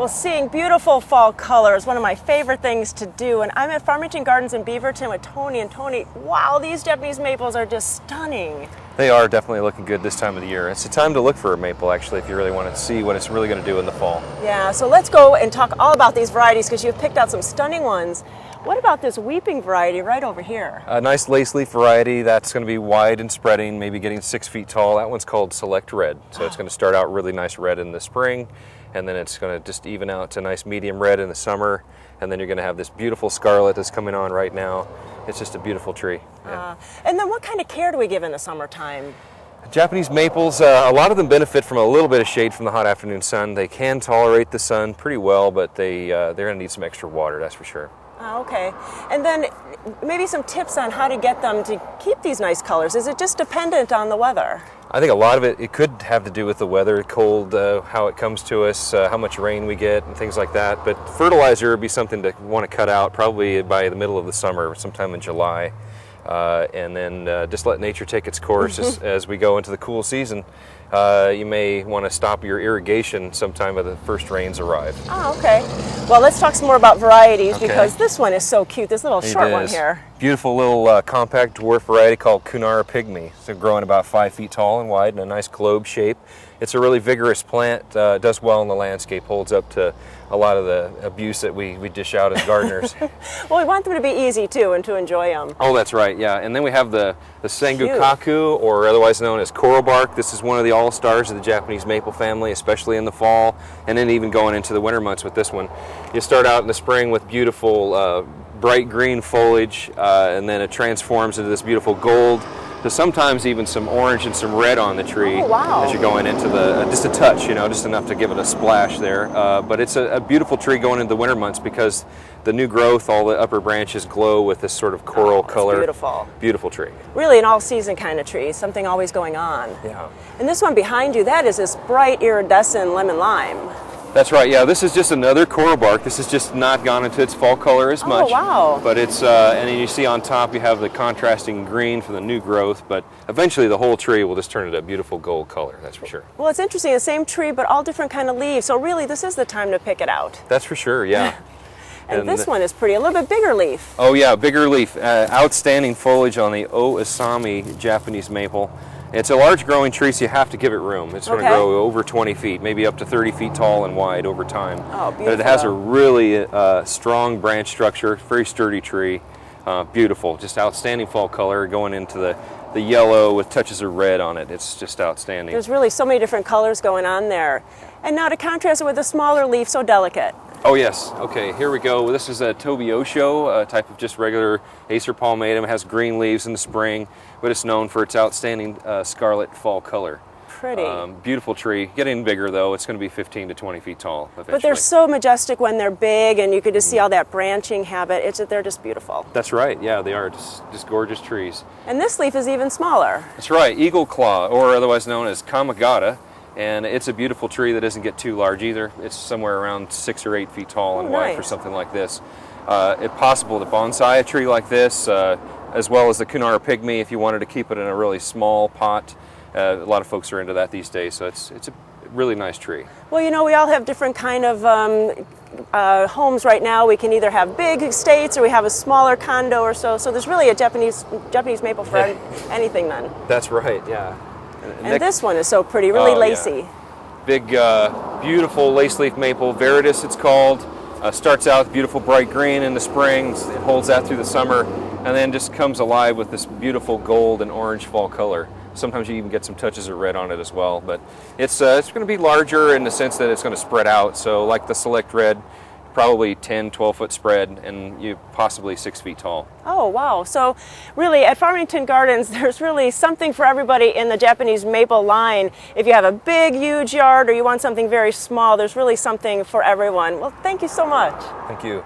Well, seeing beautiful fall color is one of my favorite things to do, and I'm at Farmington Gardens in Beaverton with Tony. And Tony, wow, these Japanese maples are just stunning. They are definitely looking good this time of the year. It's a time to look for a maple, actually, if you really want to see what it's really going to do in the fall. Yeah, so let's go and talk all about these varieties because you've picked out some stunning ones. What about this weeping variety right over here? A nice lace leaf variety that's going to be wide and spreading, maybe getting 6 feet tall. That one's called Select Red. So it's going to start out really nice red in the spring, and then it's going to just even out to nice medium red in the summer, and then you're going to have this beautiful scarlet that's coming on right now. It's just a beautiful tree. Yeah. And then what kind of care do we give in the summertime? Japanese maples, a lot of them benefit from a little bit of shade from the hot afternoon sun. They can tolerate the sun pretty well, but they're going to need some extra water, that's for sure. Okay. And then maybe some tips on how to get them to keep these nice colors. Is it just dependent on the weather? I think a lot of it could have to do with the weather, cold, how it comes to us, how much rain we get, and things like that. But fertilizer would be something to want to cut out probably by the middle of the summer, sometime in July. And then just let nature take its course as we go into the cool season. You may want to stop your irrigation sometime when the first rains arrive. Oh, okay. Well, let's talk some more about varieties because this one is so cute, this little short one here. Beautiful little compact dwarf variety called Coonara Pygmy. It's growing about 5 feet tall and wide in a nice globe shape. It's a really vigorous plant, does well in the landscape, holds up to a lot of the abuse that we dish out as gardeners. Well, we want them to be easy too and to enjoy them. Oh, that's right, yeah. And then we have the Sango Kaku, or otherwise known as coral bark. This is one of the all-stars of the Japanese maple family, especially in the fall, and then even going into the winter months with this one. You start out in the spring with beautiful bright green foliage, and then it transforms into this beautiful gold. So sometimes even some orange and some red on the tree as you're going into just a touch, just enough to give it a splash there. But it's a beautiful tree going into the winter months because the new growth, all the upper branches glow with this sort of coral color. Beautiful. Beautiful tree. Really an all-season kind of tree, something always going on. Yeah. And this one behind you, that is this bright iridescent lemon lime. That's right, yeah. This is just another coral bark. This has just not gone into its fall color as much. Oh, wow. But it's, and then you see on top you have the contrasting green for the new growth, but eventually the whole tree will just turn into a beautiful gold color, that's for sure. Well, it's interesting, the same tree, but all different kind of leaves. So really, this is the time to pick it out. That's for sure, yeah. And this one is pretty, a little bit bigger leaf. Oh yeah, bigger leaf. Outstanding foliage on the Oisami Japanese maple. It's a large growing tree, so you have to give it room. It's going to grow over 20 feet, maybe up to 30 feet tall and wide over time. Oh, beautiful. But it has a really strong branch structure, very sturdy tree. Beautiful, just outstanding fall color going into the yellow with touches of red on it. It's just outstanding. There's really so many different colors going on there. And now to contrast it with the smaller leaf, so delicate. Oh yes, okay, here we go. This is a Tobiosho, a type of just regular Acer palmatum. It has green leaves in the spring, but it's known for its outstanding scarlet fall color. Pretty. Beautiful tree. Getting bigger though, it's going to be 15 to 20 feet tall eventually. But they're so majestic when they're big, and you could just see all that branching habit. They're just beautiful. That's right, yeah, they are just gorgeous trees. And this leaf is even smaller. That's right, eagle claw, or otherwise known as Kamagata. And it's a beautiful tree that doesn't get too large either. It's somewhere around 6 or 8 feet tall and wide for something like this. It's possible to bonsai a tree like this, as well as the Coonara Pygmy if you wanted to keep it in a really small pot. A lot of folks are into that these days, so it's a really nice tree. Well, we all have different kind of homes right now. We can either have big estates or we have a smaller condo or so. So there's really a Japanese maple for anything then. That's right, yeah. And this one is so pretty, really lacy. Yeah. Big, beautiful lace leaf maple, Viridis it's called. Starts out beautiful bright green in the spring, it holds that through the summer, and then just comes alive with this beautiful gold and orange fall color. Sometimes you even get some touches of red on it as well, but it's going to be larger in the sense that it's going to spread out. So like the Select Red, probably 10, 12-foot spread, and you possibly 6 feet tall. Oh, wow. So really, at Farmington Gardens, there's really something for everybody in the Japanese maple line. If you have a big, huge yard or you want something very small, there's really something for everyone. Well, thank you so much. Thank you.